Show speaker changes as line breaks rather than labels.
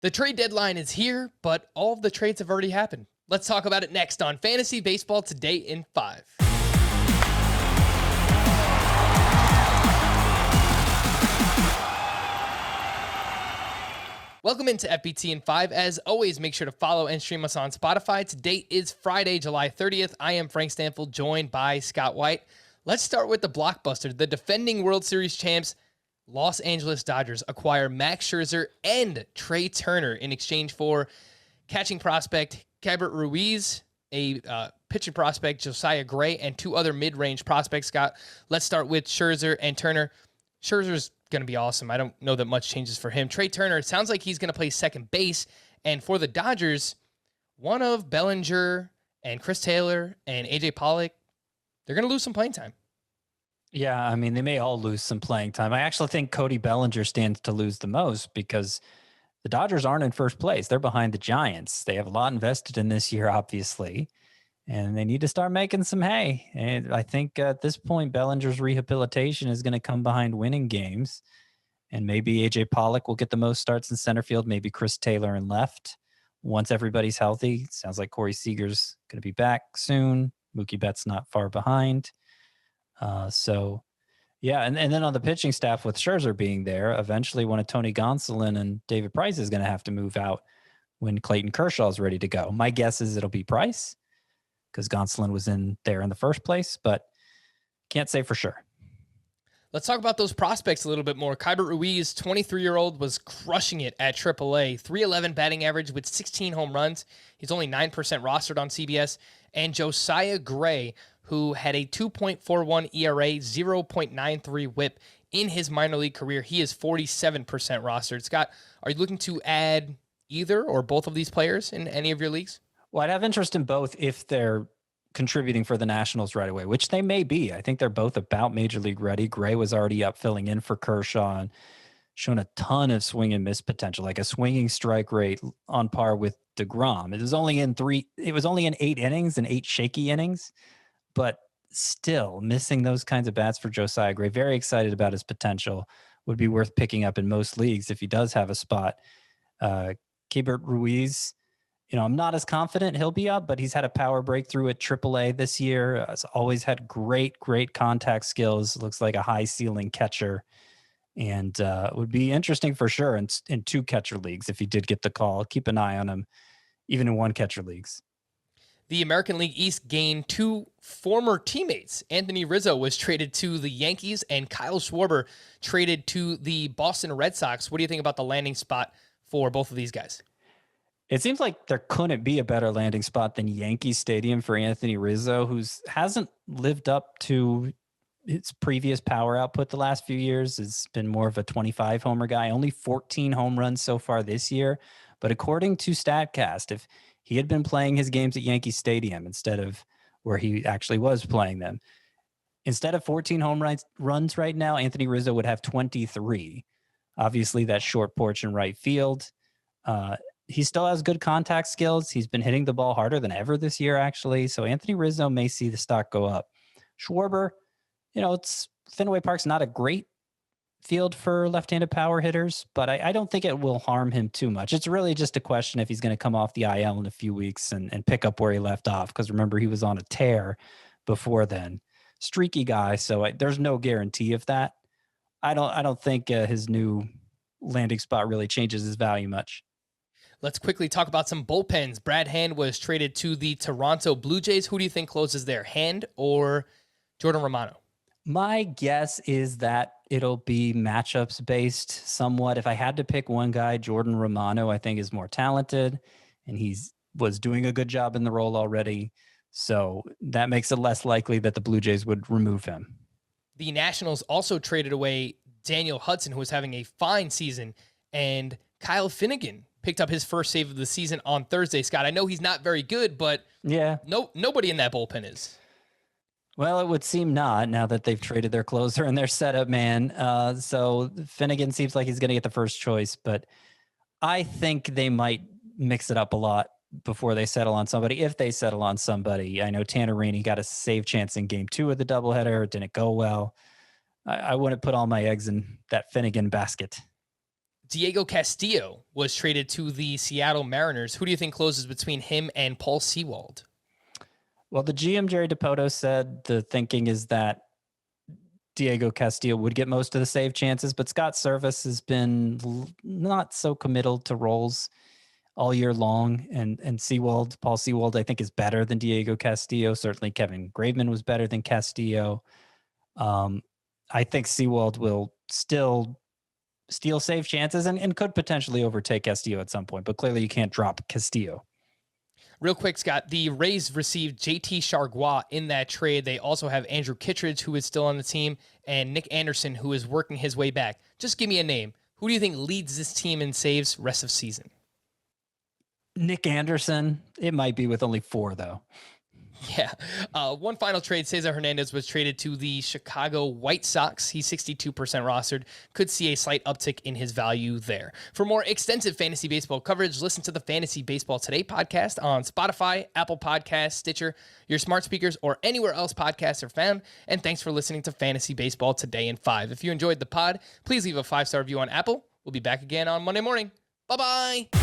The trade deadline is here, but all of the trades have already happened. Let's talk about it next on Fantasy Baseball Today in 5. Welcome into FBT in 5. As always, make sure to follow and stream us on Spotify. Today is Friday, July 30th. I am Frank Stanfield, joined by Scott White. Let's start with the blockbuster. The defending World Series champs, Los Angeles Dodgers, acquire Max Scherzer and Trea Turner in exchange for catching prospect Keibert Ruiz, a pitching prospect Josiah Gray, and 2 other mid-range prospects. Scott, let's start with Scherzer and Turner. Scherzer's going to be awesome. I don't know that much changes for him. Trea Turner, it sounds like he's going to play second base. And for the Dodgers, one of Bellinger and Chris Taylor and AJ Pollock, they're going to lose some playing time.
Yeah, I mean, they may all lose some playing time. I actually think Cody Bellinger stands to lose the most because the Dodgers aren't in first place. They're behind the Giants. They have a lot invested in this year, obviously, and they need to start making some hay. And I think at this point, Bellinger's rehabilitation is going to come behind winning games. And maybe AJ Pollock will get the most starts in center field, maybe Chris Taylor in left. Once everybody's healthy, sounds like Corey Seager's going to be back soon. Mookie Betts not far behind. And then on the pitching staff with Scherzer being there, eventually one of Tony Gonsolin and David Price is going to have to move out when Clayton Kershaw is ready to go. My guess is it'll be Price because Gonsolin was in there in the first place, but can't say for sure.
Let's talk about those prospects a little bit more. Keibert Ruiz, 23-year-old, was crushing it at AAA. 311 batting average with 16 home runs. He's only 9% rostered on CBS. And Josiah Gray, who had a 2.41 ERA, 0.93 whip in his minor league career. He is 47% rostered. Scott, are you looking to add either or both of these players in any of your leagues?
Well, I'd have interest in both if they're contributing for the Nationals right away, which they may be. I think they're both about major league ready. Gray was already up filling in for Kershaw and shown a ton of swing and miss potential, like a swinging strike rate on par with DeGrom. It was only in 8 innings and 8 shaky innings, but still missing those kinds of bats for Josiah Gray. Very excited about his potential. Would be worth picking up in most leagues if he does have a spot. Keibert Ruiz, I'm not as confident he'll be up, but he's had a power breakthrough at AAA this year. Has always had great contact skills. Looks like a high ceiling catcher, and would be interesting for sure in 2 catcher leagues if he did get the call. Keep an eye on him, even in 1 catcher leagues.
The American League East gained 2 former teammates. Anthony Rizzo was traded to the Yankees, and Kyle Schwarber traded to the Boston Red Sox. What do you think about the landing spot for both of these guys?
It seems like there couldn't be a better landing spot than Yankee Stadium for Anthony Rizzo, who hasn't lived up to his previous power output the last few years. Has been more of a 25 homer guy, only 14 home runs so far this year. But according to StatCast, if he had been playing his games at Yankee Stadium instead of where he actually was playing them, instead of 14 home runs right now, Anthony Rizzo would have 23. Obviously, that short porch in right field. He still has good contact skills. He's been hitting the ball harder than ever this year, actually. So Anthony Rizzo may see the stock go up. Schwarber, Fenway Park's not a great field for left-handed power hitters, but I don't think it will harm him too much. It's really just a question if he's going to come off the IL in a few weeks and pick up where he left off. Because remember, he was on a tear before then. Streaky guy, so there's no guarantee of that. I don't think his new landing spot really changes his value much.
Let's quickly talk about some bullpens. Brad Hand was traded to the Toronto Blue Jays. Who do you think closes there, Hand or Jordan Romano?
My guess is that it'll be matchups based somewhat. If I had to pick one guy, Jordan Romano, I think is more talented, and was doing a good job in the role already. So that makes it less likely that the Blue Jays would remove him.
The Nationals also traded away Daniel Hudson, who was having a fine season, and Kyle Finnegan picked up his first save of the season on Thursday. Scott, I know he's not very good, but
yeah,
nobody in that bullpen is.
Well, it would seem not, now that they've traded their closer and their setup man. So Finnegan seems like he's going to get the first choice, but I think they might mix it up a lot before they settle on somebody, if they settle on somebody. I know Tanner Rainey got a save chance in game 2 of the doubleheader. It didn't go well. I wouldn't put all my eggs in that Finnegan basket.
Diego Castillo was traded to the Seattle Mariners. Who do you think closes between him and Paul Sewald?
Well, the GM, Jerry DiPoto, said the thinking is that Diego Castillo would get most of the save chances, but Scott Servais has been not so committal to roles all year long. And Paul Sewald, I think, is better than Diego Castillo. Certainly Kevin Graveman was better than Castillo. I think Sewald will still steal save chances and could potentially overtake Castillo at some point, but clearly you can't drop Castillo.
Real quick, Scott, the Rays received JT Chargois in that trade. They also have Andrew Kittredge, who is still on the team, and Nick Anderson, who is working his way back. Just give me a name. Who do you think leads this team in saves rest of season?
Nick Anderson. It might be with only 4, though.
Yeah. One final trade, Cesar Hernandez was traded to the Chicago White Sox. He's 62% rostered. Could see a slight uptick in his value there. For more extensive fantasy baseball coverage, listen to the Fantasy Baseball Today podcast on Spotify, Apple Podcasts, Stitcher, your smart speakers, or anywhere else podcasts are found. And thanks for listening to Fantasy Baseball Today in 5. If you enjoyed the pod, please leave a 5-star review on Apple. We'll be back again on Monday morning. Bye-bye.